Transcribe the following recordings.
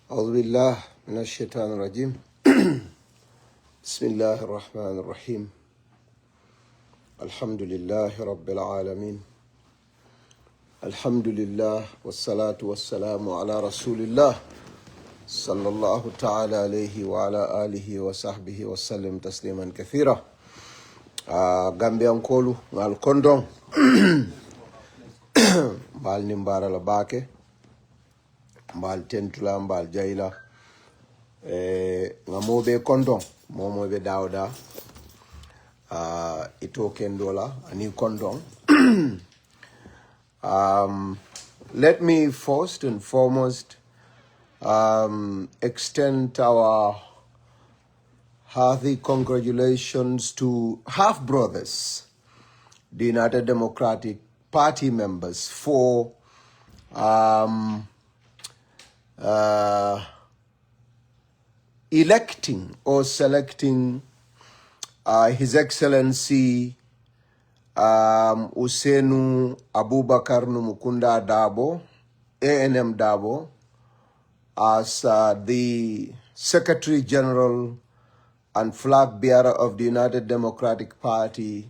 أعوذ بالله من الشيطان الرجيم بسم الله الرحمن الرحيم الحمد لله رب العالمين الحمد لله والصلاة والسلام على رسول الله صلى الله تعالى عليه وعلى آله وصحبه وسلم تسليما كثيرا GAMBIA nkolu ngal kondong mbal nimbara la bake mbal tentula mbal jaila ngamobe kondong momobe dawda ito kendola ani kondong. Let me first and foremost extend our hearty congratulations to half-brothers, the United Democratic Party members, for electing or selecting His Excellency Usenu Abubakar Numukunda Dabo, ANM Dabo, as the Secretary General and flag bearer of the United Democratic Party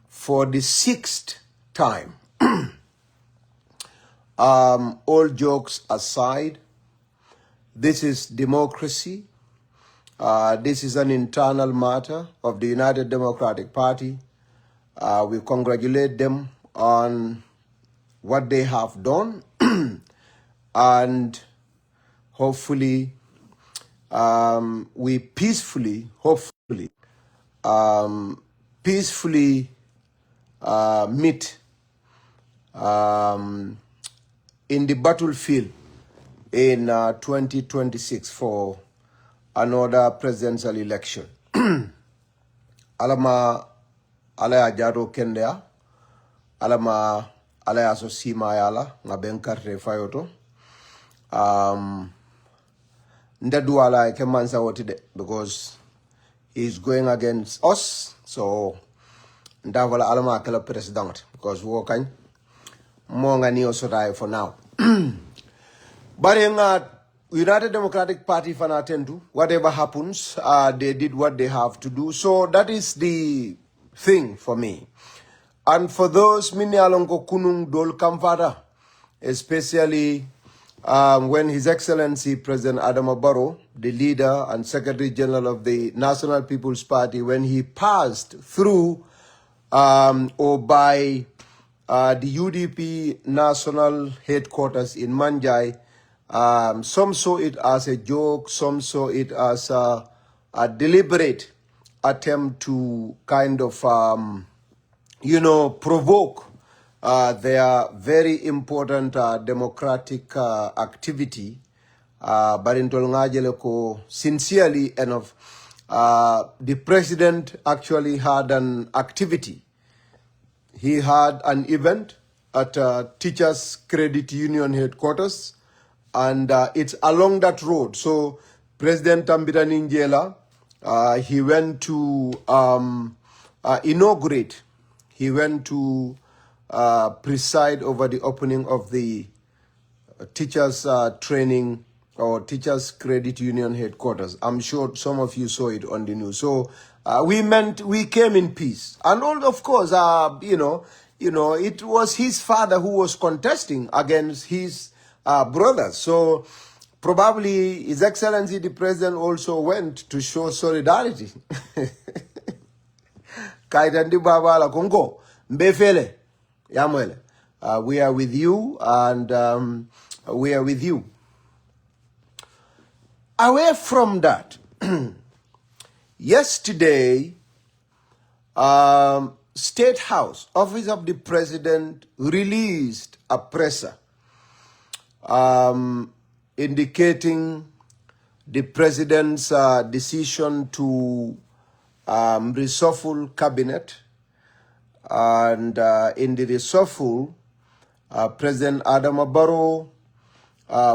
for the 6th time. All jokes aside, this is democracy. This is an internal matter of the United Democratic Party. We congratulate them on what they have done and hopefully we peacefully meet in the battlefield in 2026 for another presidential election. Alama alaya jaro kendea, alama alaya so sima yala ngabenkarte fayoto. Ndadu ala kemansa wotide because he's going against us. So ndavala alama akela president because wokan monga ni osotai for now. But in United Democratic Party fanatendu, whatever happens, they did what they have to do. So that is the thing for me. And for those mini alongo kunung dol kamfada, especially when His Excellency President Adama Barrow, the leader and Secretary General of the National People's Party, when he passed through or by the UDP national headquarters in Manjai, some saw it as a joke, some saw it as a deliberate attempt to kind of, provoke their very important democratic activity. But in Tolungajeleko, sincerely enough, the president actually had an activity. He had an event at Teachers Credit Union headquarters, and it's along that road. So President Tambira Ninjela, he went to inaugurate, he went to preside over the opening of the teachers training or Teachers Credit Union headquarters. I'm sure some of you saw it on the news. So we came in peace. And all, of course, it was his father who was contesting against his brothers. So probably His Excellency the President also went to show solidarity. Kaitandi baba la Congo, mbefele, yamwele. We are with you, and we are with you. Away from that, yesterday, State House, Office of the President, released a presser indicating the President's decision to reshuffle cabinet. And in the reshuffle, President Adama Barrow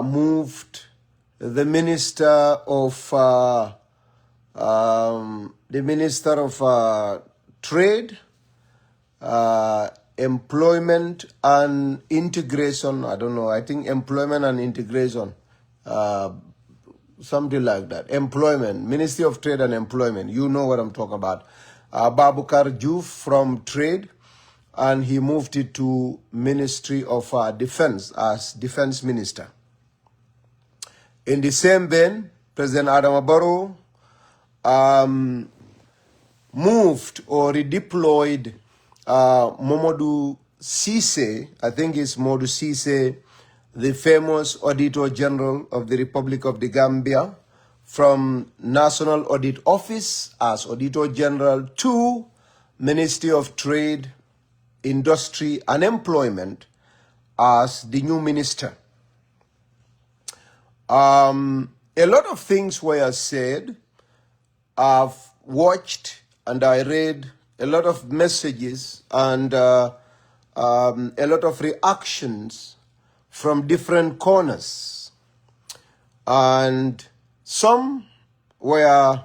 moved the Minister of Trade, employment and integration. I don't know. I think employment and integration. something like that. Employment, Ministry of Trade and Employment. You know what I'm talking about. Babukar Juf from Trade, and he moved it to Ministry of Defense as Defense Minister. In the same vein, President Adama Barrow moved or redeployed Momodu Sise, I think it's Momodu Sise, the famous Auditor General of the Republic of the Gambia, from National Audit Office as Auditor General to Ministry of Trade, Industry and Employment as the new minister. A lot of things were said. I've watched and I read a lot of messages and a lot of reactions from different corners. And some were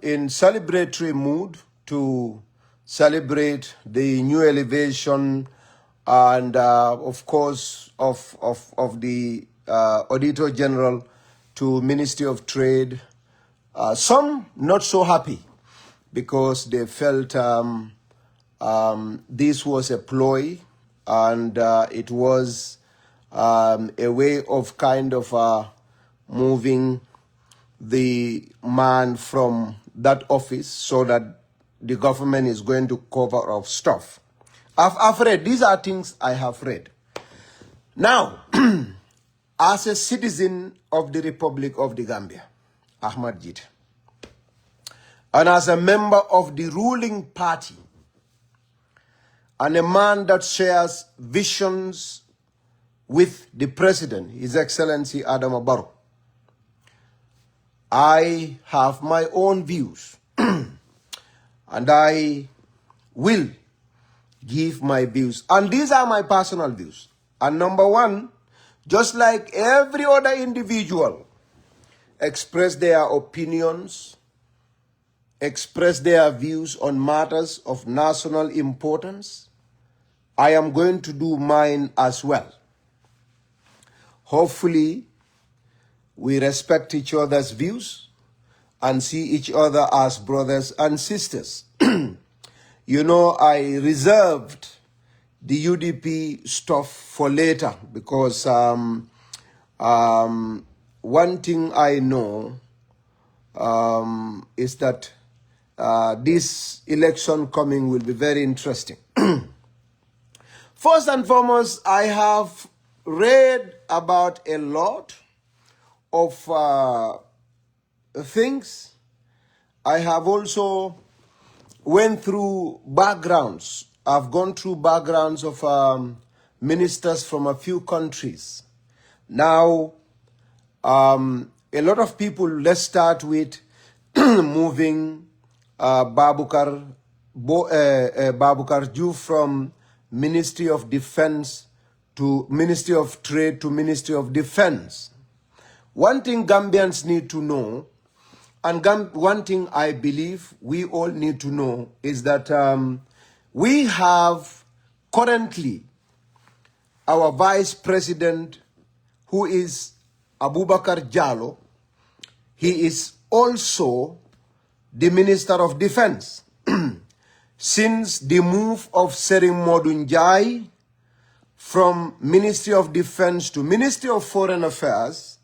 in celebratory mood to celebrate the new elevation and, of course, of the Auditor General to Ministry of Trade. Some not so happy because they felt this was a ploy and it was a way of kind of moving the man from that office so that the government is going to cover up stuff. I've read, these are things I have read. Now, as a citizen of the Republic of the Gambia, Ahmad Jit, and as a member of the ruling party, and a man that shares visions with the President, His Excellency Adama Barrow, I have my own views, and I will give my views. And these are my personal views. And number one, just like every other individual express their opinions, express their views on matters of national importance, I am going to do mine as well. Hopefully, we respect each other's views and see each other as brothers and sisters. You know, I reserved the UDP stuff for later because one thing I know is that this election coming will be very interesting. First and foremost, I have read about a lot of things. I have also went through backgrounds. I've gone through backgrounds of ministers from a few countries. Now, a lot of people, let's start with moving Babukar Ju from Ministry of Defense to Ministry of Trade to Ministry of Defense. One thing Gambians need to know, and one thing I believe we all need to know, is that we have currently our Vice President, who is Abubakar Jallow. He is also the Minister of Defense. Since the move of Sering Modunjai from Ministry of Defense to Ministry of Foreign Affairs,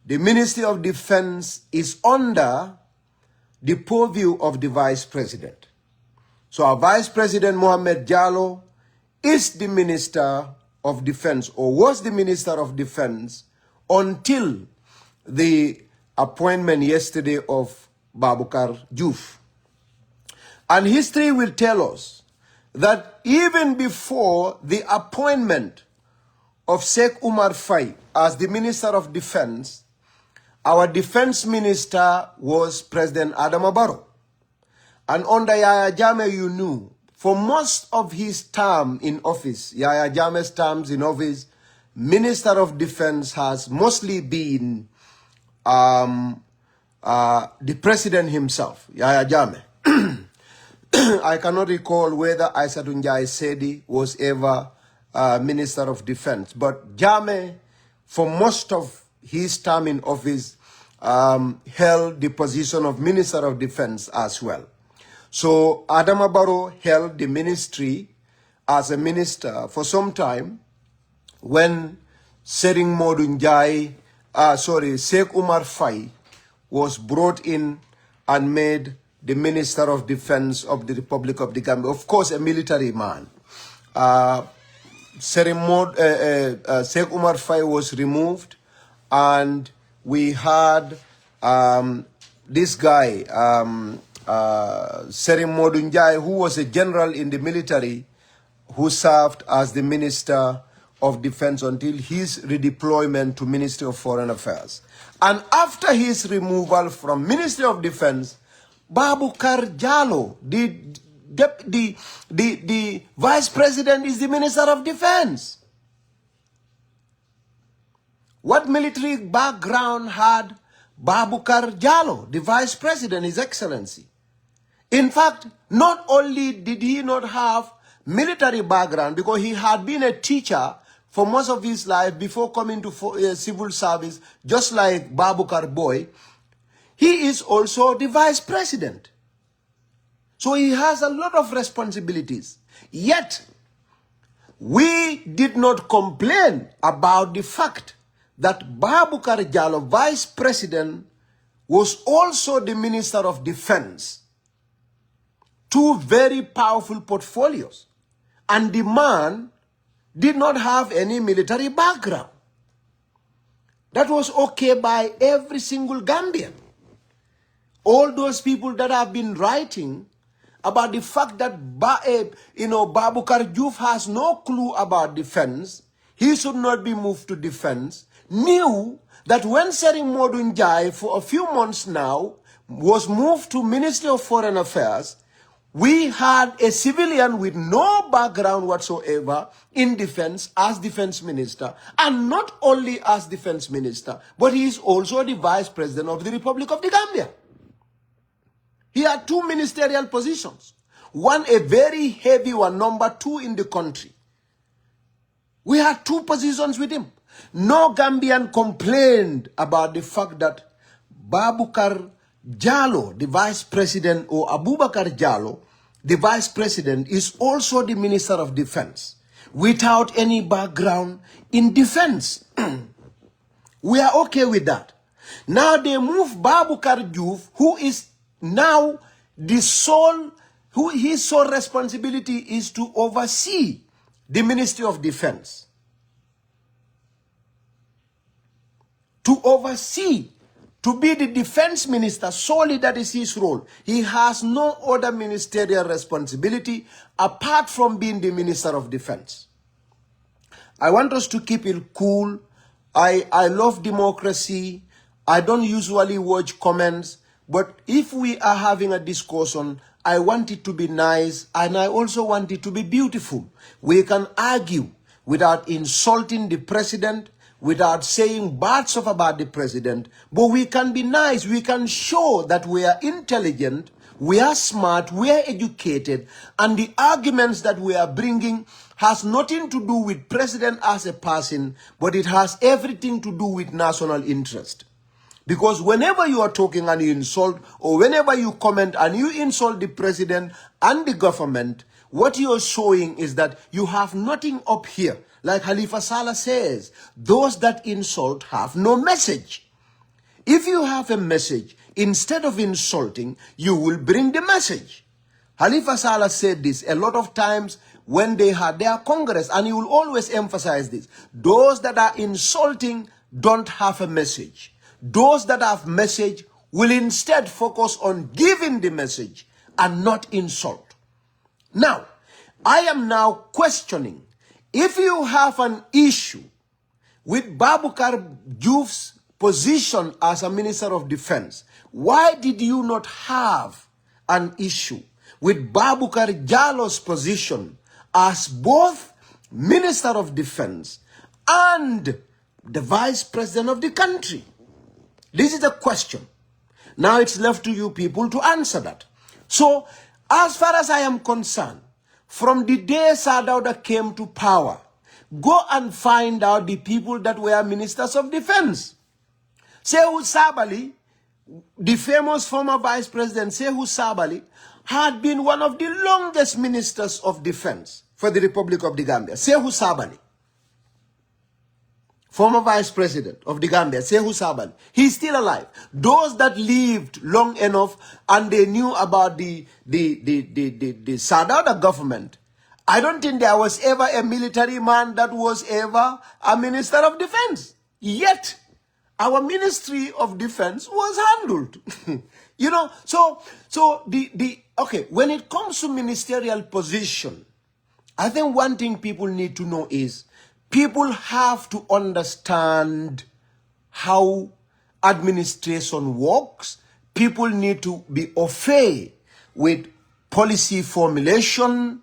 the Ministry of Defense is under the purview of the Vice President. So our Vice President Mohamed Jallow is the Minister of Defense, or was the Minister of Defense, until the appointment yesterday of Babukar Juf. And history will tell us that even before the appointment of Sheikh Umar Faye as the Minister of Defense, our Defense Minister was President Adama Barrow. And under Yahya Jammeh, you knew, for most of his term in office, Yahya Jammeh's terms in office, Minister of Defense has mostly been the President himself, Yahya Jammeh. I cannot recall whether Aissatou Njie Sedi was ever Minister of Defense, but Jammeh, for most of his term in office, held the position of Minister of Defense as well. So Adama Barrow held the ministry as a minister for some time when Sheikh Umar Fai was brought in and made the Minister of Defense of the Republic of the Gambia. Of course, a military man. Sheikh Umar Fai was removed, and we had this guy, Serim Modunjai, who was a general in the military, who served as the Minister of Defense until his redeployment to Ministry of Foreign Affairs. And after his removal from Ministry of Defense, Babukar Jallow, the Vice President, is the Minister of Defense. What military background had Babukar Jallow, the Vice President, His Excellency? In fact, not only did he not have military background, because he had been a teacher for most of his life before coming to civil service, just like Babukar Boy, he is also the Vice President. So he has a lot of responsibilities. Yet, we did not complain about the fact that Babukar Jallow, Vice President, was also the Minister of Defense. Two very powerful portfolios. And the man did not have any military background. That was okay by every single Gambian. All those people that have been writing about the fact that Babukar Juf has no clue about defense, he should not be moved to defense, knew that when Serim Modunjai for a few months now was moved to Ministry of Foreign Affairs, we had a civilian with no background whatsoever in defense as defense minister, and not only as defense minister, but he is also the Vice President of the Republic of the Gambia. He had two ministerial positions. One, a very heavy one, number 2 in the country. We had two positions with him. No Gambian complained about the fact that Babukar Jallow, the Vice President, or Abubakar Jallow, the Vice President, is also the Minister of Defense, without any background in defense. We are okay with that. Now they move Babukar Juf, who is now the sole, his sole responsibility is to oversee the Ministry of Defense. To oversee, to be the defense minister, solely that is his role. He has no other ministerial responsibility apart from being the Minister of Defense. I want us to keep it cool. I love democracy. I don't usually watch comments, but if we are having a discussion, I want it to be nice, and I also want it to be beautiful. We can argue without insulting the president, without saying bad stuff about the president, but we can be nice. We can show that we are intelligent, we are smart, we are educated, and the arguments that we are bringing has nothing to do with president as a person, but it has everything to do with national interest. Because whenever you are talking and you insult, or whenever you comment and you insult the president and the government, what you are showing is that you have nothing up here. Like Khalifa Saleh says, those that insult have no message. If you have a message, instead of insulting, you will bring the message. Khalifa Saleh said this a lot of times when they had their Congress, and he will always emphasize this. Those that are insulting don't have a message. Those that have message will instead focus on giving the message and not insult. Now, I am now questioning, if you have an issue with Babukar Juf's position as a Minister of Defense, why did you not have an issue with Babukar Jallow's position as both Minister of Defense and the Vice President of the country? This is the question. Now it's left to you people to answer that. So, as far as I am concerned, from the day Sadauda came to power, go and find out the people that were ministers of defense. Sehu Sabali, the famous former Vice President Sehu Sabali, had been one of the longest ministers of defense for the Republic of the Gambia. Sehu Sabali, former Vice President of the Gambia, Sehu Sabali, he's still alive. Those that lived long enough and they knew about the Sadada government, I don't think there was ever a military man that was ever a Minister of Defense. Yet, our Ministry of Defense was handled. You know, so okay, when it comes to ministerial position, I think one thing people need to know is people have to understand how administration works. People need to be au fait with policy formulation,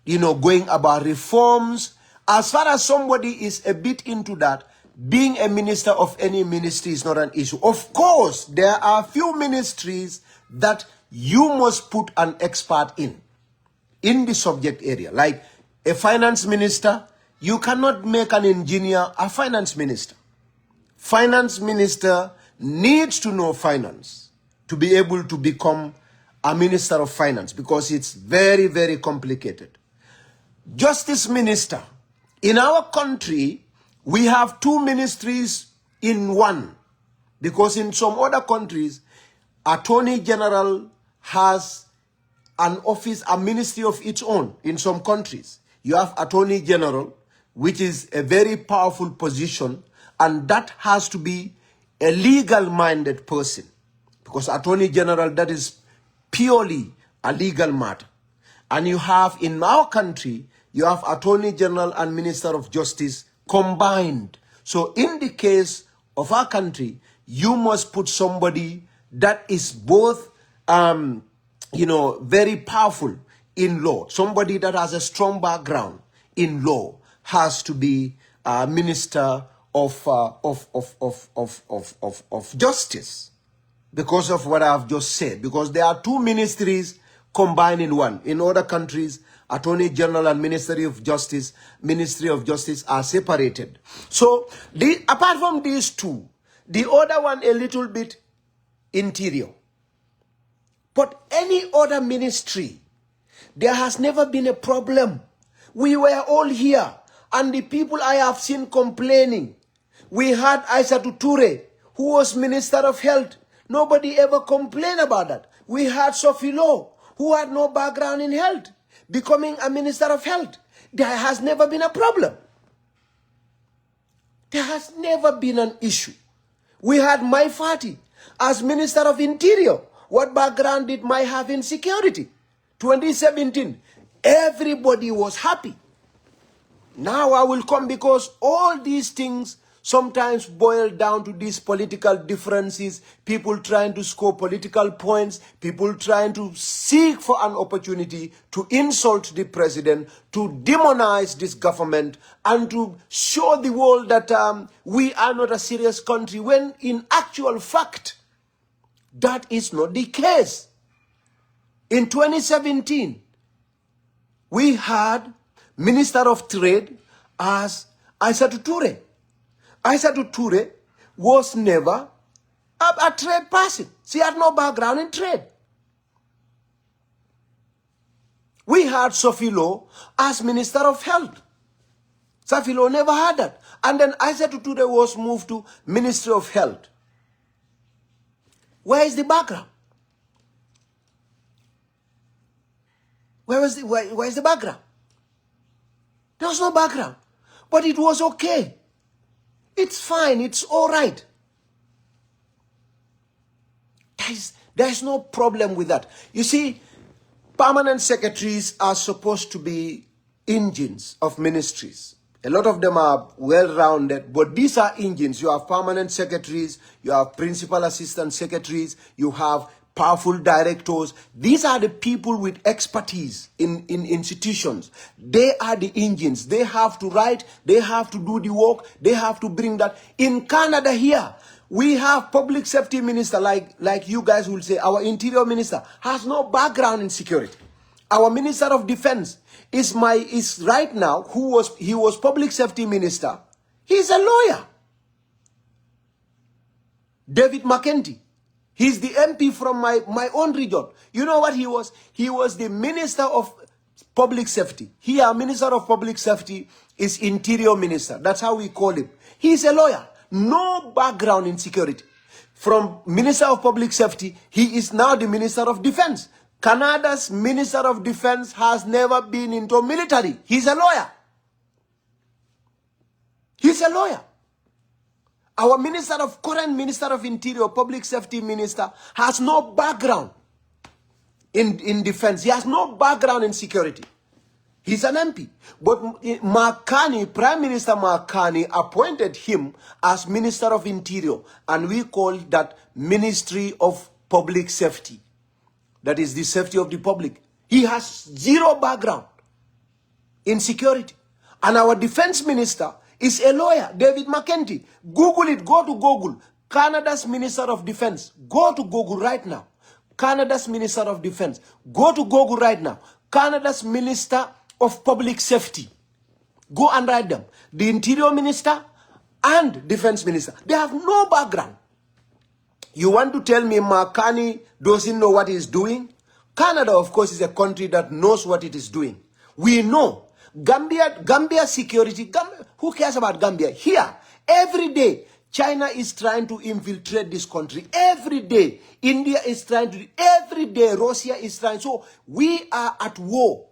you know, going about reforms. As far as somebody is a bit into that, being a minister of any ministry is not an issue. Of course, there are few ministries that you must put an expert in the subject area. Like a finance minister, you cannot make an engineer a finance minister. Finance minister needs to know finance to be able to become a minister of finance because it's very, very complicated. Justice minister. In our country, we have two ministries in one, because in some other countries, Attorney General has an office, a ministry of its own. In some countries, you have Attorney General, which is a very powerful position, and that has to be a legal-minded person, because Attorney General, that is purely a legal matter. And you have, in our country, you have Attorney General and Minister of Justice combined. So in the case of our country, you must put somebody that is both, you know, very powerful in law. Somebody that has a strong background in law has to be a minister of justice, because of what I've just said. Because there are two ministries combined in one. In other countries, Attorney General and Ministry of Justice are separated. So, apart from these two, the other one a little bit interior. But any other ministry, there has never been a problem. We were all here, and the people I have seen complaining. We had Aissatou Toure, who was Minister of Health. Nobody ever complained about that. We had Sophie Lowe, who had no background in health, becoming a Minister of Health. There has never been a problem. There has never been an issue. We had Mai Fati as Minister of Interior. What background did Mai have in security? 2017, everybody was happy. Now I will come, because all these things sometimes boil down to these political differences, people trying to score political points, people trying to seek for an opportunity to insult the president, to demonize this government, and to show the world that we are not a serious country, when in actual fact, that is not the case. In 2017, we had Minister of Trade as Aissatou Toure. Aissatou Toure was never a trade person. She had no background in trade. We had Sophie Lowe as Minister of Health. Sophie Lowe never had that. And then Aissatou Toure was moved to Ministry of Health. Where is the background? Where is the background? There was no background. But it was okay. It's fine. It's all right. There's no problem with that. You see, permanent secretaries are supposed to be engines of ministries. A lot of them are well-rounded, but these are engines. You have permanent secretaries, you have principal assistant secretaries, you have powerful directors. These are the people with expertise in institutions. They are the engines. They have to write, they have to do the work, they have to bring that. In Canada here, we have public safety minister, like you guys will say. Our interior minister has no background in security. Our minister of defense is right now, he was public safety minister. He's a lawyer. David McKenty. He's the MP from my own region. You know what he was? He was the Minister of Public Safety. Here, Minister of Public Safety is Interior Minister. That's how we call him. He's a lawyer. No background in security. From Minister of Public Safety, he is now the Minister of Defense. Canada's Minister of Defense has never been into military. He's a lawyer. He's a lawyer. Our current Minister of Interior, Public Safety Minister, has no background in defense. He has no background in security. He's an MP. But Mark Carney, Prime Minister Mark Carney, appointed him as Minister of Interior. And we call that Ministry of Public Safety. That is the safety of the public. He has zero background in security. And our Defense Minister is a lawyer, David McKenty. Google it. Go to Google. Canada's Minister of Defense. Go to Google right now. Canada's Minister of Defense. Go to Google right now. Canada's Minister of Public Safety. Go and write them. The Interior Minister and Defense Minister. They have no background. You want to tell me Mark Carney doesn't know what he's doing? Canada, of course, is a country that knows what it is doing. We know. Gambia security, who cares about Gambia? Here, every day, China is trying to infiltrate this country. Every day, India is trying to, every day, Russia is trying. So we are at war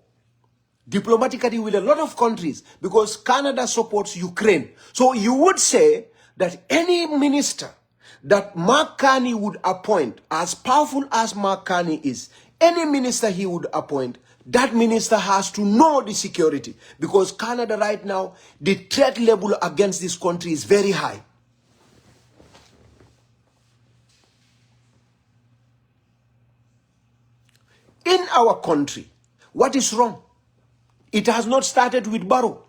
diplomatically with a lot of countries because Canada supports Ukraine. So you would say that any minister that Mark Carney would appoint, as powerful as Mark Carney is, any minister he would appoint, that minister has to know the security because Canada right now, the threat level against this country is very high. In our country, what is wrong? It has not started with Barrow.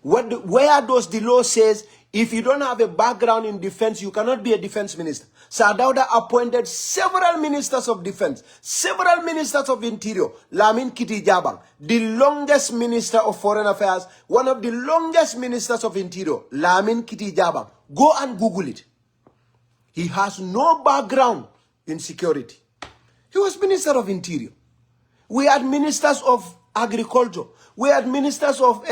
Where does the law says if you don't have a background in defense, you cannot be a defense minister? Sadauda appointed several ministers of defense, several ministers of interior. Lamin Kiti Jabang, the longest minister of foreign affairs, one of the longest ministers of interior, Lamin Kiti Jabang. Go and Google it. He has no background in security. He was minister of interior. We had ministers of agriculture. We had ministers of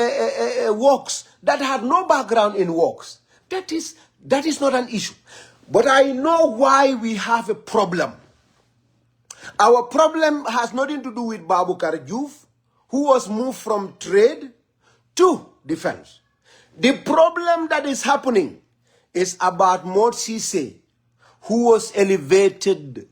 works that had no background in works. That is not an issue. But I know why we have a problem. Our problem has nothing to do with Babukar Juf, who was moved from trade to defense. The problem that is happening is about Maud Cisse, who was elevated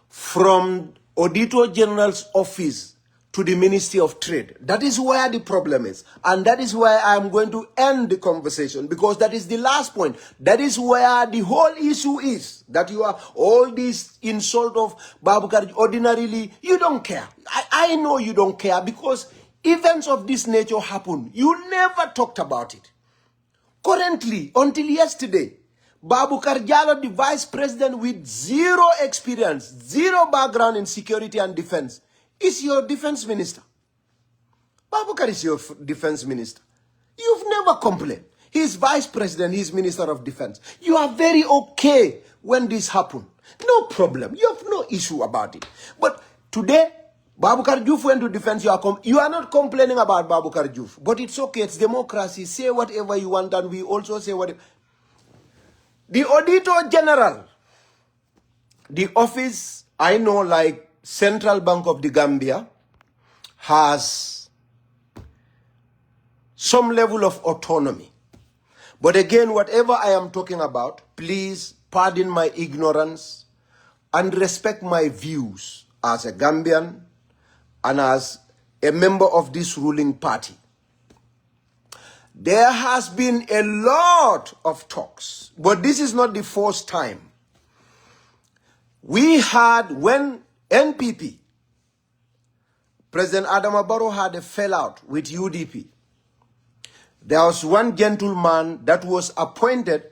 from Auditor General's office to the Ministry of Trade. That is where the problem is. And that is where I'm going to end the conversation because that is the last point. That is where the whole issue is. That you are all this insult of Babukar. Ordinarily, you don't care. I know you don't care because events of this nature happen. You never talked about it. Currently, until yesterday, Babukar Jallow, the vice president with zero experience, zero background in security and defense, is your defense minister. Babukar is your defense minister. You've never complained. He's vice president, he's minister of defense. You are very okay when this happened. No problem. You have no issue about it. But today, Babukar Juf went to defense. You are not complaining about Babukar Juf. But it's okay. It's democracy. Say whatever you want and we also say whatever. The Auditor General, the office, I know like Central Bank of the Gambia, has some level of autonomy. But again, whatever I am talking about, please pardon my ignorance and respect my views as a Gambian and as a member of this ruling party. There has been a lot of talks, but this is not the first time. We had, when NPP, President Adama Barrow had a fallout with UDP. There was one gentleman that was appointed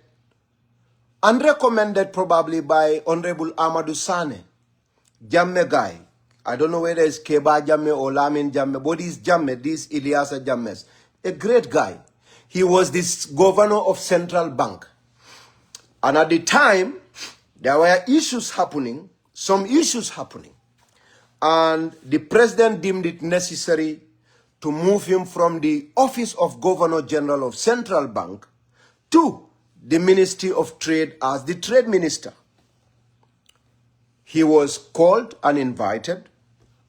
and recommended probably by Honorable Amadou Sane, Jamme guy. I don't know whether it's Keba Jamme or Lamin Jamme, but he's Jamme, this Ilyasa Jammes, a great guy. He was this governor of Central Bank. And at the time, There were issues happening, some issues happening. And the president deemed it necessary to move him from the office of Governor General of Central Bank to the Ministry of Trade as the Trade Minister. He was called and invited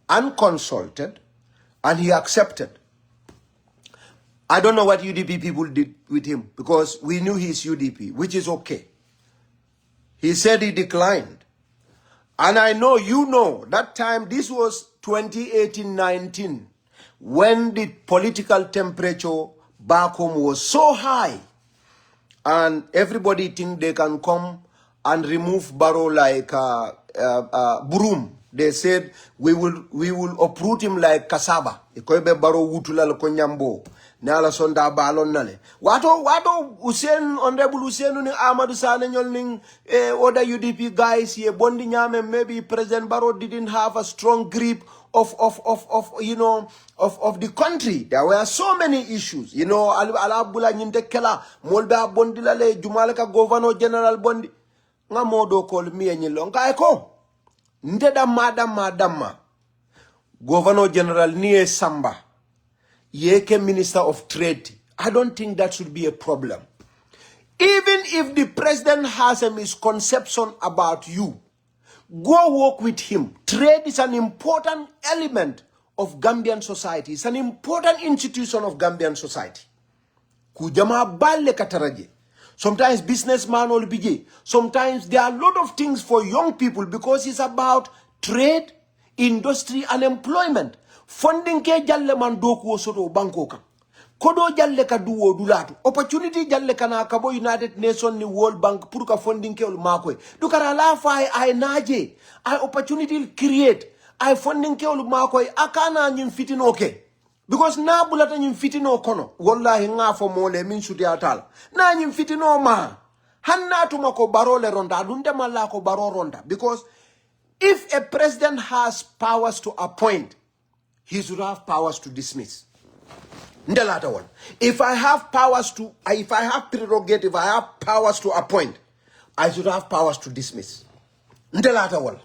and consulted, and he accepted. I don't know what UDP people did with him, because we knew he's UDP, which is okay. He said he declined. And I know, you know, that time, this was 2018-19, when the political temperature back home was so high, and everybody think they can come and remove Barrow like broom. They said, we will uproot him like cassava. Ikoibe Barrow wutula konyambo. Nala sonda balon nale. Wato Hussein, Honorable Hussein ni Amadou Sane nyolning other UDP guys here bondi nyame, maybe President Barrow didn't have a strong grip of the country. There were so many issues. You know, alabula nyinte kela molba bondi lale jumaleka Governor General bondi. Nga modo call me nyilo. Nga eko. Ndeda madama. Governor General niye samba. Yeke Minister of Trade. I don't think that should be a problem. Even if the president has a misconception about you, go work with him. Trade is an important element of Gambian society. It's an important institution of Gambian society. Kujama balle kataraje. Sometimes businessman will be. Sometimes there are a lot of things for young people, because it's about trade, industry, and employment. Funding ke jalle man doku soto banko kan. Kodo jalle ka duwo dulatu. Opportunity jalle kana kabo United Nations ni World Bank pour ka funding ke ul makoy. Dukara la fa ay naje. Ay opportunity create. Ay funding ke ul makoy akana nyim fitino ke. Because na bulata nyim fitino kono. Wallahi nga fo mole min suti atal. Na nyim fitino ma. Hanna tumako barole ronda. Dunde mala ko baro ronda. Because if a president has powers to appoint, he should have powers to dismiss. The latter one. If I have prerogative, I have powers to appoint, I should have powers to dismiss. The latter one.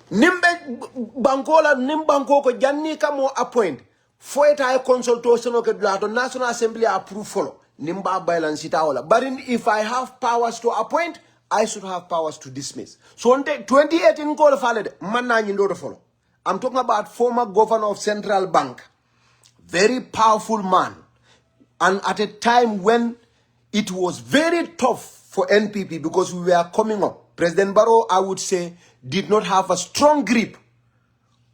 Nimbe bankola nimbanko ko janni kamo appoint. Foeta consultation o ke lato National Assembly approve follow. Nimba balance itaola. But if I have powers to appoint, I should have powers to dismiss. So on 2018 call valid manna nyindo follow. I'm talking about former governor of Central Bank. Very powerful man. And at a time when it was very tough for NPP, because we were coming up. President Barrow, I would say, did not have a strong grip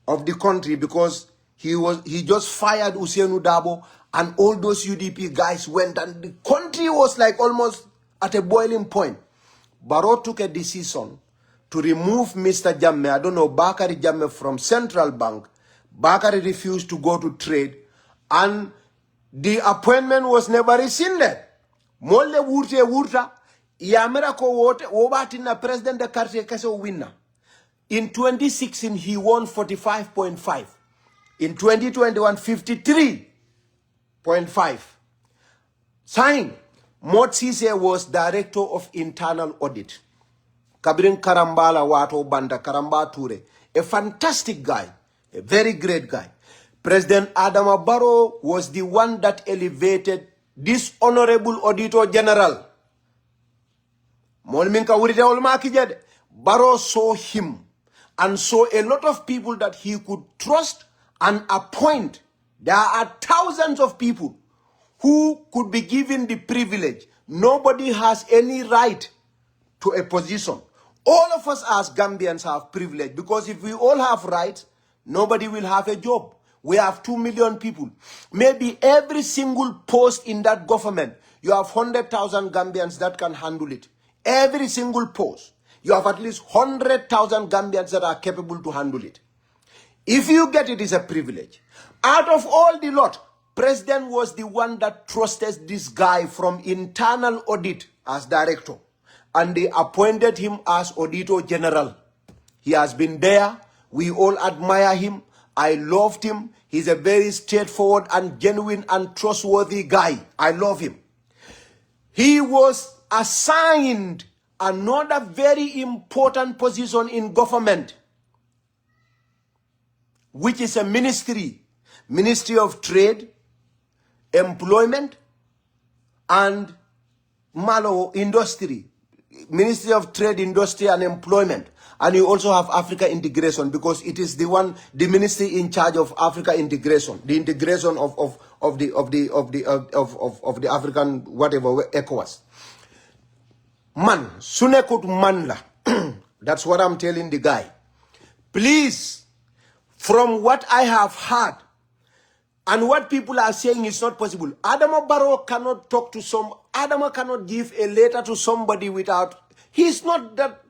of the country, because he just fired Usainu Dabo, and all those UDP guys went, and the country was like almost at a boiling point. Barrow took a decision to remove Mr. Jammeh, I don't know, Bakari Jammeh from Central Bank. Bakari refused to go to trade, and the appointment was never rescinded. Molle wurta, yamera ko wote, wobati na president de karte kese winner. In 2016, he won 45.5. In 2021, 53.5. Sign. Motsise was director of internal audit. Kabrin Karambala Wato Banda Karamba Ture. A fantastic guy. A very great guy. President Adama Barrow was the one that elevated this Honorable Auditor General. Barrow saw him and saw a lot of people that he could trust and appoint. There are thousands of people who could be given the privilege. Nobody has any right to a position. All of us as Gambians have privilege, because if we all have rights, nobody will have a job. We have 2 million people. Maybe every single post in that government, you have 100,000 Gambians that can handle it. Every single post, you have at least 100,000 Gambians that are capable to handle it. If you get it, it's a privilege. Out of all the lot, President was the one that trusted this guy from internal audit as director, and they appointed him as Auditor General. He has been there. We all admire him. I loved him. He's a very straightforward and genuine and trustworthy guy. I love him. He was assigned another very important position in government, which is a ministry of Trade, Employment, and Malo Industry, Ministry of Trade, Industry, and Employment. And you also have Africa integration, because it is the ministry in charge of Africa integration, the integration of the African whatever ECOWAS. Man, sunekut manla. That's what I'm telling the guy. Please, from what I have heard and what people are saying is not possible. Adama Barrow cannot talk to Adama cannot give a letter to somebody without, he's not that,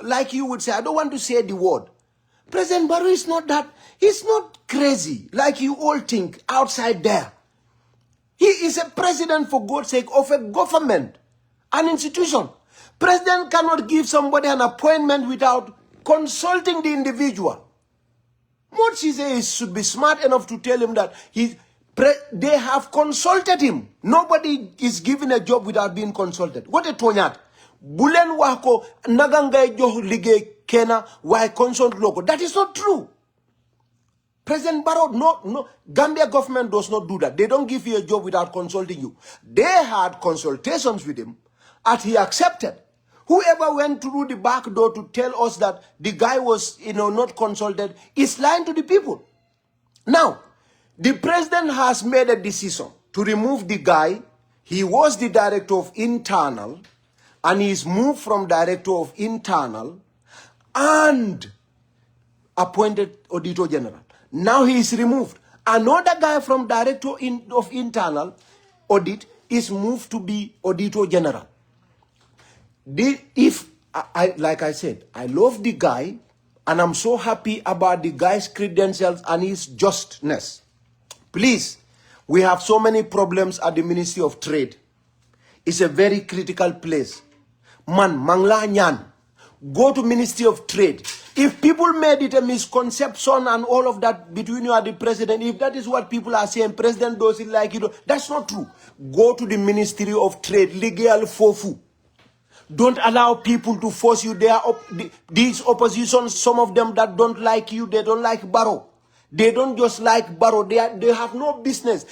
like you would say, I don't want to say the word. President Barrow is not that, he's not crazy like you all think outside there. He is a president, for God's sake, of a government, an institution. President cannot give somebody an appointment without consulting the individual. What she says should be smart enough to tell him that they have consulted him. Nobody is given a job without being consulted. What a tonyat. Bulen wako nagangay joh lige kena why consult logo. That is not true. President Barrow, no, Gambia government does not do that. They don't give you a job without consulting you. They had consultations with him, and he accepted. Whoever went through the back door to tell us that the guy was, not consulted is lying to the people. Now, the president has made a decision to remove the guy. He was the director of internal, and he's moved from director of internal and appointed Auditor General. Now he is removed. Another guy from director of internal audit is moved to be Auditor General. Like I said, I love the guy, and I'm so happy about the guy's credentials and his justness. Please, we have so many problems at the Ministry of Trade. It's a very critical place. Man, mangla nyan, go to Ministry of Trade. If people made it a misconception and all of that between you and the president, if that is what people are saying, president does it like you, that's not true. Go to the Ministry of Trade, legal fofu. Don't allow people to force you. These oppositions, some of them that don't like you, they don't like Barrow. They don't just like Barrow. They have no business.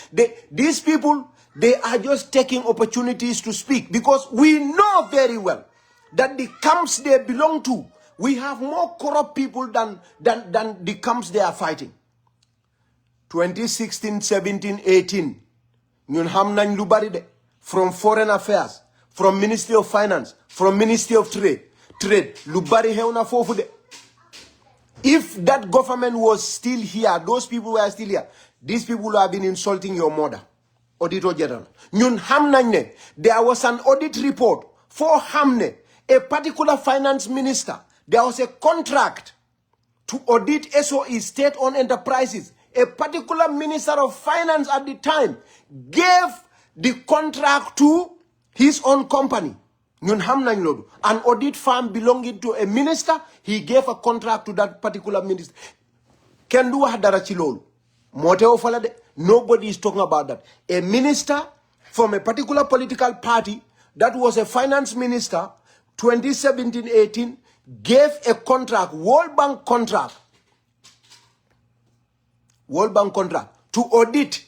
These people, they are just taking opportunities to speak, because we know very well that the camps they belong to, we have more corrupt people than the camps they are fighting. 2016, 17, 18, ñun xam nañ lu bari de, from Foreign Affairs, from Ministry of Finance, from Ministry of Trade, lu bari xew na fofu de. If that government was still here, those people were still here, these people who have been insulting your mother, Auditor General. Ñun xam nañ ne, there was an audit report for Hamne, a particular finance minister. There was a contract to audit SOE, state-owned enterprises. A particular minister of finance at the time gave the contract to his own company. An audit firm belonging to a minister, he gave a contract to that particular minister. Nobody is talking about that. A minister from a particular political party that was a finance minister, 2017-18, gave a contract, World Bank contract, to audit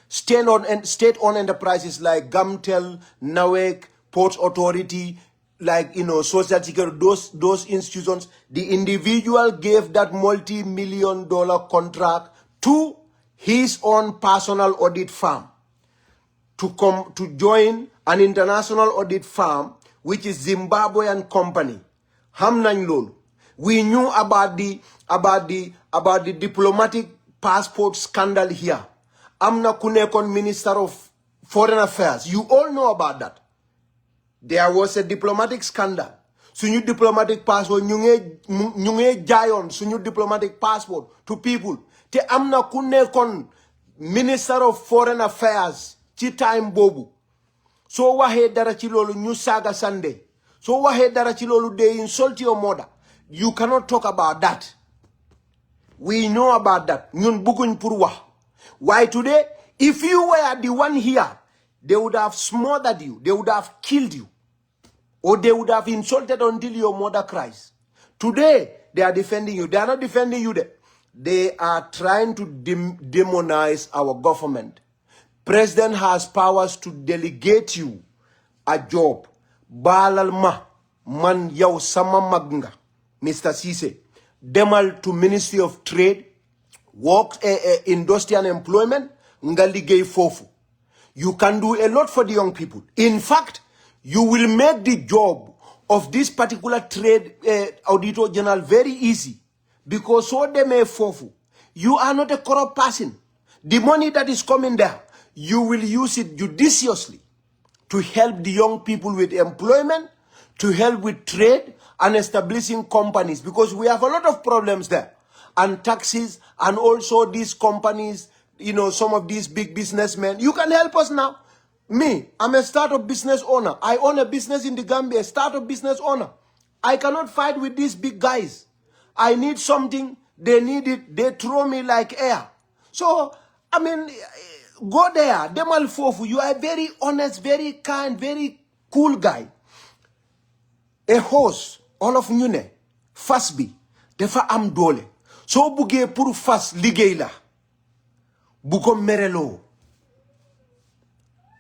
state-owned enterprises like Gamtel, NAWEC, Ports Authority, like, Social Security, those institutions. The individual gave that multi-million-dollar contract to his own personal audit firm to join an international audit firm, which is Zimbabwean company. We knew about the diplomatic passport scandal here. Amna Kunekon, Minister of Foreign Affairs. You all know about that. There was a diplomatic scandal. Sunyu diplomatic passport, nyunge jayon, sunyu diplomatic passport to people. Te amna Kunekon, Minister of Foreign Affairs, chi time bobu. So wahe darachilolu new saga Sunday. So wahe darachilolu, they insult your mother. You cannot talk about that. We know about that. Nyun bugun purwa. Why today? If you were the one here, they would have smothered you. They would have killed you. or they would have insulted until your mother cries. Today, they are defending you. They are not defending you there. They are trying to demonize our government. President has powers to delegate you a job. Balal ma man yaw sama magna, Mr. Cisse. Demal to Ministry of Trade, Work, Industry and Employment, nga ligay fofu. You can do a lot for the young people. In fact, you will make the job of this particular trade Auditor General very easy. Because so they may fofu. You are not a corrupt person. The money that is coming there, you will use it judiciously to help the young people with employment, to help with trade and establishing companies. Because we have a lot of problems there. And taxes, and also these companies, you know, some of these big businessmen. You can help us now. Me, I'm a startup business owner. I own a business in the Gambia, startup business owner. I cannot fight with these big guys. I need something, they need it, they throw me like air. So, I mean, go there. Demal Fofu, you are a very honest, very kind, very cool guy. A host, all of ñu ne, fas bi, defa am doole. So buggee pour fas liggéey la. Bu ko mereloo.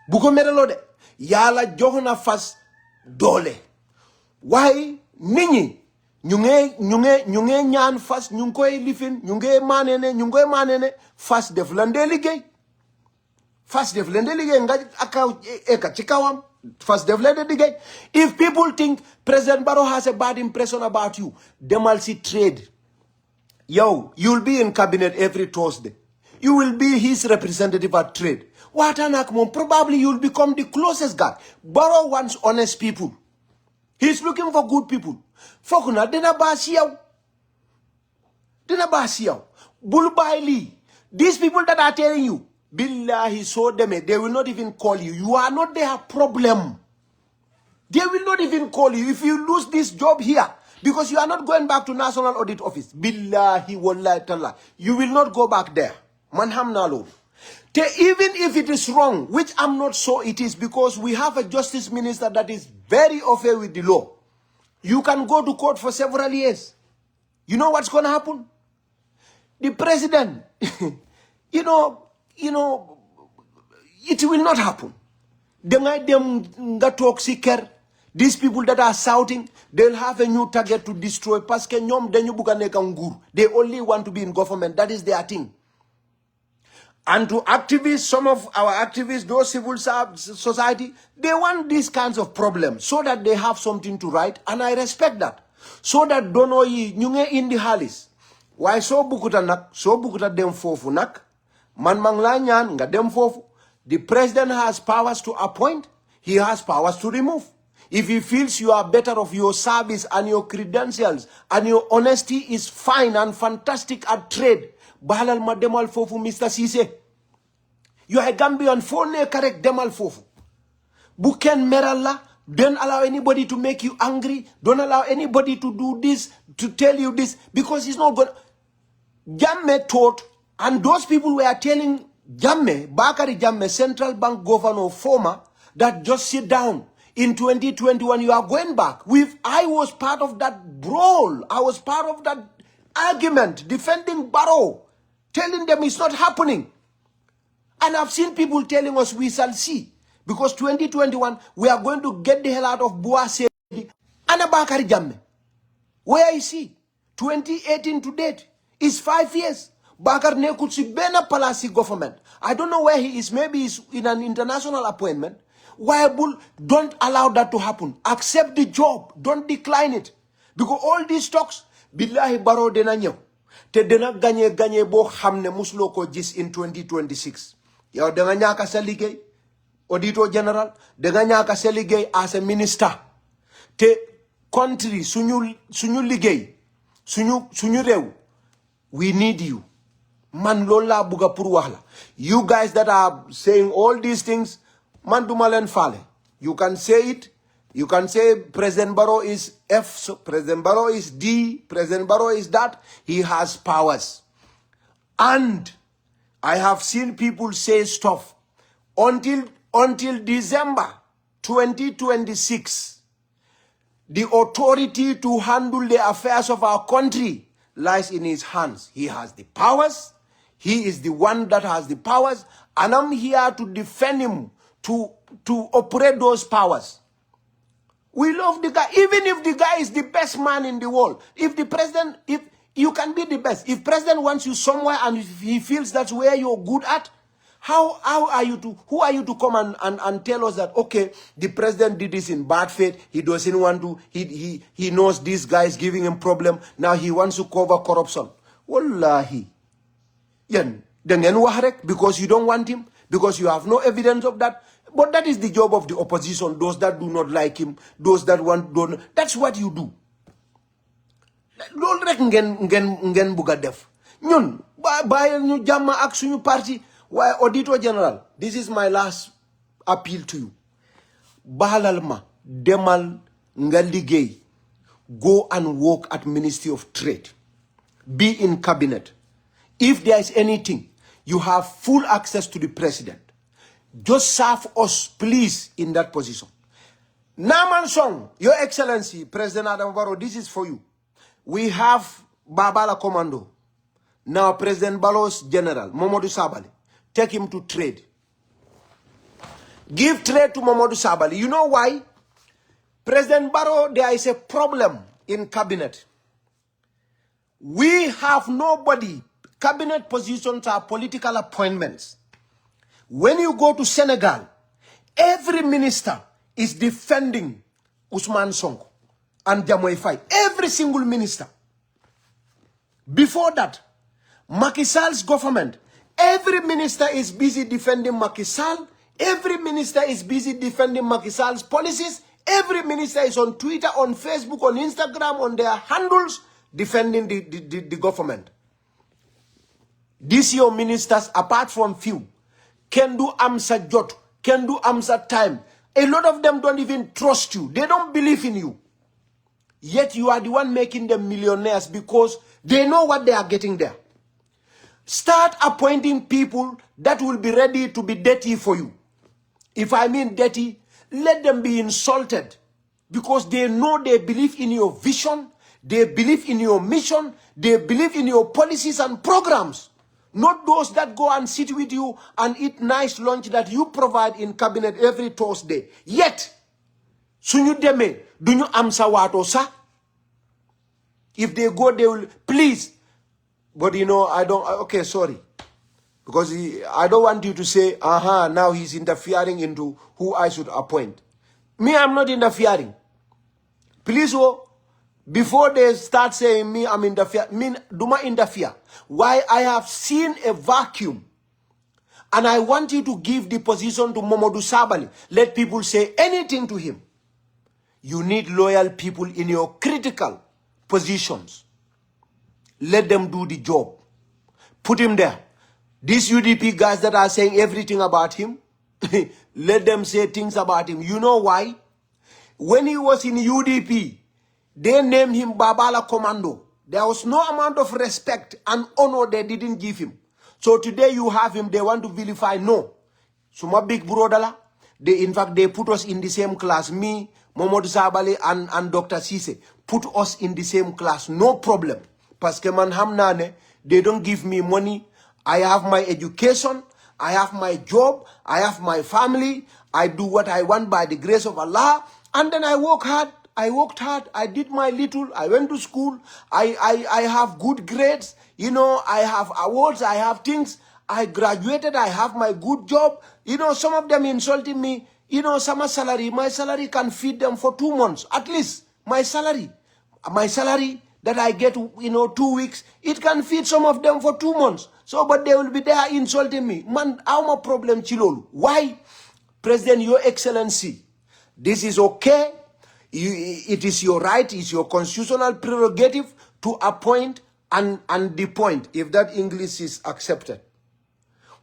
Bu ko mereloo de. Yàlla jox na fas doole. Waaye nit ñi ñu nge ñaan fas ñu koy lifin ñu nge maane fas def lan de liggéey. Fas def lan de liggéey nga akaw eka ci kawam. Fast development. If people think President Barrow has a bad impression about you, demal si trade. Yo, you'll be in cabinet every Thursday. You will be his representative at trade. What an akmon, probably you'll become the closest guy. Barrow wants honest people. He's looking for good people. Fokuna dena basiyaw. Dena basiyaw. Bulbaili. These people that are telling you, Billahi so them, they will not even call you. You are not their problem. They will not even call you if you lose this job here. Because you are not going back to National Audit Office. Billahi wallahi ta'ala. You will not go back there. Manham nalo. Even if it is wrong, which I'm not sure it is, because we have a justice minister that is very au fait with the law. You can go to court for several years. You know what's going to happen? The president, you know, it will not happen. These people that are shouting, they'll have a new target to destroy. They only want to be in government. That is their thing. And to activists, some of our activists, those civil society, they want these kinds of problems so that they have something to write. And I respect that. So that dono yi nyunge in the halis. Why so bukuta nak, so bukuta dem fofu nak. Man manglanyan nga dem fofu. The president has powers to appoint. He has powers to remove. If he feels you are better of your service and your credentials and your honesty is fine and fantastic at trade, Bahalal ma demal fofu, Mr. Cisse. You are a Gambian phone correct demal fofu. Buken meralla. Don't allow anybody to make you angry. Don't allow anybody to do this, to tell you this, because it's not good. Jammeh taught, and those people were telling Jammeh, Bakari Jammeh, central bank governor, former, that just sit down. In 2021, you are going back. I was part of that brawl. I was part of that argument, defending Barrow, telling them it's not happening. And I've seen people telling us we shall see. Because 2021, we are going to get the hell out of Bua Sedi and Bakari Jammeh. Where is he? 2018 to date is 5 years. Bakar Nekutsi Bena Palasi government. I don't know where he is. Maybe he's in an international appointment. Why don't allow that to happen. Accept the job. Don't decline it. Because all these talks, Billahi Barrow dena nyew. Te dena ganye bo hamne muslo ko jis in 2026. Yaw dena nyaka sa ligay. Auditor General, danga ñaka sa liggéey as a minister. Te country suñu liggéey, suñu rew, we need you. Man loolu laa buga pour wax la. You guys that are saying all these things, man duma leen faale. You can say it. You can say President Barrow is F, so President Barrow is D, President Barrow is that. He has powers. And I have seen people say stuff until December 2026, The authority to handle the affairs of our country lies in his hands. He has the powers. He is the one that has the powers. And I'm here to defend him, to operate those powers. We love the guy, even if the guy is the best man in the world. If the president, if you can be the best. If president wants you somewhere and if he feels that's where you're good at, how are you to, who are you to come and tell us that, okay, the president did this in bad faith, he doesn't want to, he knows this guy is giving him problem, now he wants to cover corruption. Wallahi. Yan, because you don't want him, because you have no evidence of that. But that is the job of the opposition, those that do not like him, those that don't, that's what you do. Loolu rek ngeen buga def ñun bàyyil ñu jàmm ak suñu parti. Waaye Auditor General, this is my last appeal to you. Baalal ma demal nga liggéey, go and work at Ministry of Trade, be in cabinet. If there is anything, you have full access to the president. Just serve us, please, in that position. Naman Song, Your Excellency, President Adam Barrow, this is for you. We have Babala Commando. Now President Barrow's General, Mamadou Sabali. Take him to trade. Give trade to Mamadou Sabali. You know why? President Barrow, there is a problem in cabinet. We have nobody. Cabinet positions are political appointments. When you go to Senegal, every minister is defending Ousmane Sonko and Diomaye Faye. Every single minister. Before that, Macky Sall's government, every minister is busy defending Macky Sall. Every minister is busy defending Macky Sall's policies. Every minister is on Twitter, on Facebook, on Instagram, on their handles, defending the government. These your ministers, apart from few, can do amsa jot, can do amsa time. A lot of them don't even trust you. They don't believe in you. Yet you are the one making them millionaires because they know what they are getting there. Start appointing people that will be ready to be dirty for you. If I mean dirty, let them be insulted because they know they believe in your vision, they believe in your mission, they believe in your policies and programs. Not those that go and sit with you and eat nice lunch that you provide in cabinet every Thursday. Yet, suñu deme duñu am sa wato sa. If they go, they will, please. But you know, I don't, okay, sorry. Because I don't want you to say, now he's interfering into who I should appoint. Me, I'm not interfering. Please, before they start saying me, I'm interfering, do not interfere. Why? I have seen a vacuum. And I want you to give the position to Mamadou Sabali. Let people say anything to him. You need loyal people in your critical positions. Let them do the job. Put him there. These UDP guys that are saying everything about him, let them say things about him. You know why? When he was in UDP, they named him Babala Commando. There was no amount of respect and honor they didn't give him. So today you have him, they want to vilify. No. So my big brother, in fact, they put us in the same class. Me, Mamadou Sabali and Dr. Cisse put us in the same class. No problem. Parce que man hamnane, they don't give me money. I have my education. I have my job. I have my family. I do what I want by the grace of Allah. And then I work hard. I worked hard. I did my little. I went to school. I have good grades. You know, I have awards. I have things. I graduated. I have my good job. You know, some of them insulting me. You know, summer salary. My salary can feed them for 2 months. At least my salary. My salary that I get, you know, 2 weeks. It can feed some of them for 2 months. So, but they will be there insulting me. Man, how my problem, Chilol? Why? President, Your Excellency, this is okay. It is your right, it's your constitutional prerogative to appoint and depoint, if that English is accepted.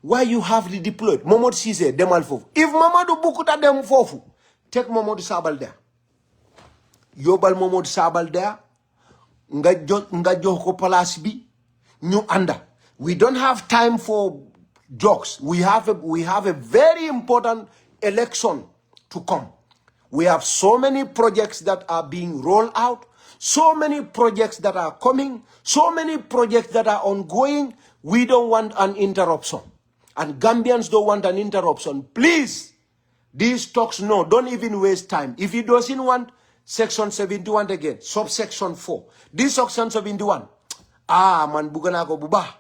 Why you have the deployed? Mamadou Cisse, demal fofu. If Mamadou Bukuta dem fofu, take Mamadou Sabal there. Yobal Mamadou Sabal there. Nga jox ko place bi ñu anda. We don't have time for jokes. We have a very important election to come. We have so many projects that are being rolled out, so many projects that are coming, so many projects that are ongoing. We don't want an interruption. And Gambians don't want an interruption. Please, these talks, no, don't even waste time. If he doesn't want Section 71 again, subsection 4. This Section 71, man, bugana ko buba.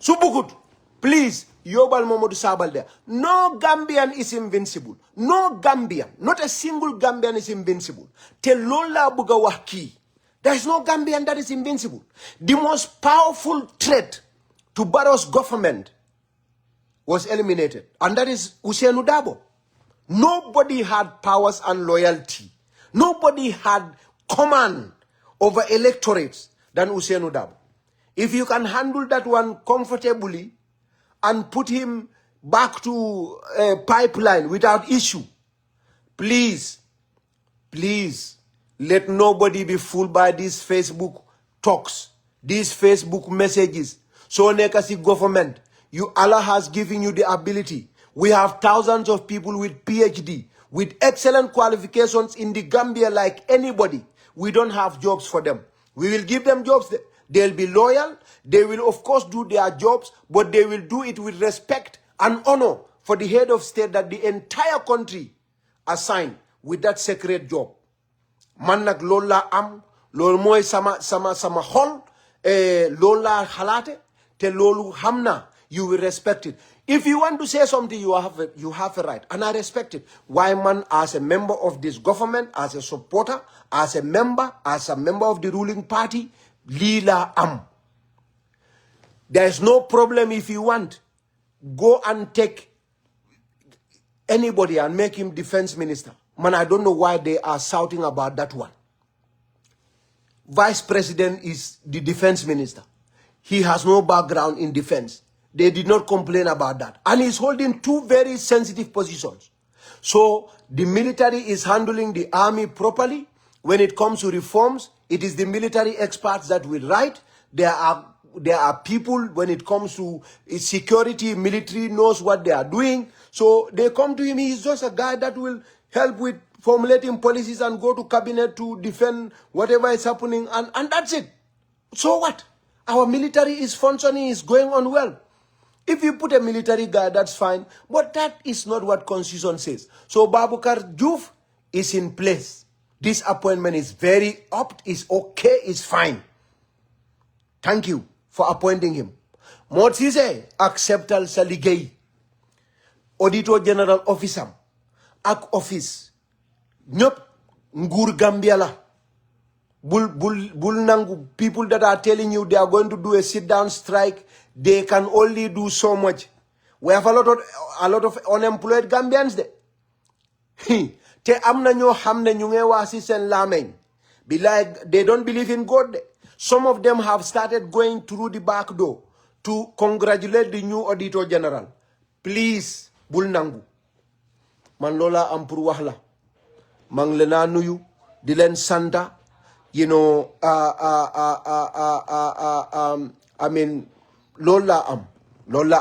Subukut, please, Yobal Momodu Sabal there. No Gambian is invincible. No Gambian, not a single Gambian is invincible. Telola Bugawaki. There is no Gambian that is invincible. The most powerful threat to Barrow's government was eliminated, and that is Usainu Dabo. Nobody had powers and loyalty. Nobody had command over electorates than Usainu Dabo. If you can handle that one comfortably and put him back to a pipeline without issue, please, please, let nobody be fooled by these Facebook talks, these Facebook messages. So Nekasi government, Allah has given you the ability. We have thousands of people with PhD, with excellent qualifications in the Gambia like anybody. We don't have jobs for them. We will give them jobs. They'll be loyal. They will, of course, do their jobs, but they will do it with respect and honor for the head of state that the entire country assigned with that sacred job. Man nak lola am, lol moy sama hol, lola halate, te lolu hamna, you will respect it. If you want to say something, you have a right, and I respect it. Why, man, as a member of this government, as a supporter, as a member of the ruling party, lila am. There is no problem if you want. Go and take anybody and make him defense minister. Man, I don't know why they are shouting about that one. Vice President is the defense minister. He has no background in defense. They did not complain about that. And he's holding two very sensitive positions. So the military is handling the army properly. When it comes to reforms, it is the military experts that will write. There are people, when it comes to security, military knows what they are doing. So they come to him. He's just a guy that will help with formulating policies and go to cabinet to defend whatever is happening. And that's it. So what? Our military is functioning, is going on well. If you put a military guy, that's fine. But that is not what Constitution says. So Babukar Juf is in place. This appointment is very is okay, is fine. Thank you for appointing him. Motsise acceptal saligay. Auditor General Office ak office. Nyop ngur Gambia la. Bul nangu, people that are telling you they are going to do a sit-down strike, they can only do so much. We have a lot of unemployed Gambians there. Te amna nyo hamne nyunge wasi sen lamen. They don't believe in God. Some of them have started going through the back door to congratulate the new Auditor General. Please, bul nangu. Man lola ampur wahla. Mang lena nuyu, dilen santa. You know, I mean, Lola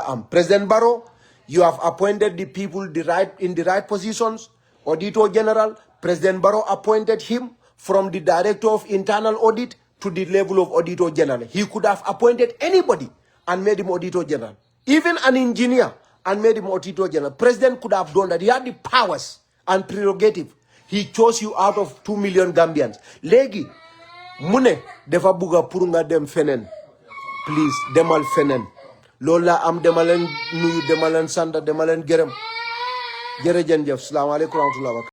am. President Barrow, you have appointed the people in the right positions. Auditor General, President Barrow appointed him from the Director of Internal Audit to the level of Auditor General. He could have appointed anybody and made him Auditor General. Even an engineer and made him Auditor General. President could have done that. He had the powers and prerogative. He chose you out of 2 million Gambians. Legi, mune defa buga purunga dem fenen. Please, demal fenen. Lola am demalen nuyu demalen sanda demalen gerem. Jere jenjef. Assalamu alaikum warahmatullahi wabarakatuh.